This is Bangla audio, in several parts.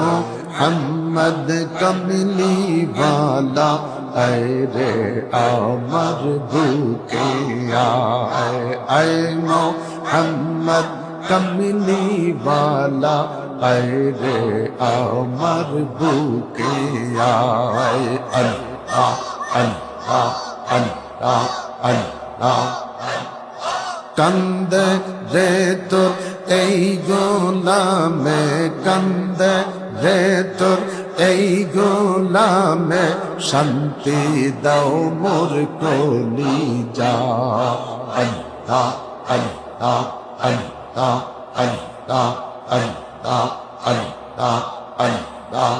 মোহাম্মদ কমলি वाला আয় রে আমার বুকে আয় মোহাম্মদ কমলি वाला আয় রে আমার বুকে আয় আল্লাহ আল্লাহ আল্লাহ আল্লাহ কান্দে রে তোর এই গোলামে কান্দে রে তোর এই গোলামে শান্তি দাও মোর কলিজা আল্লাহ আল্লাহ আল্লাহ আল্লাহ আল্লাহ আল্লাহ আল্লাহ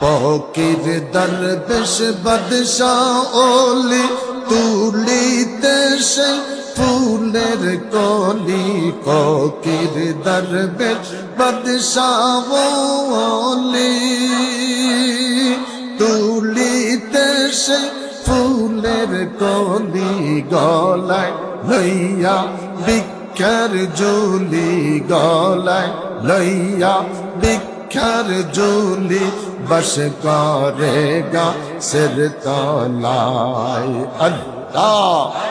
ফকির দরবেশ বাদশাহ ওলি তুলিতে সে ফুলের কলি ফকির দরবেশ বাদশাহ ওলি তুলিতে সে ফুলের কলি গলায় লইয়া ভিক্ষার ঝুলি গলায় লইয়া ভিক্ষার ঝুলি बस करेगा सिर तलाय अल्लाह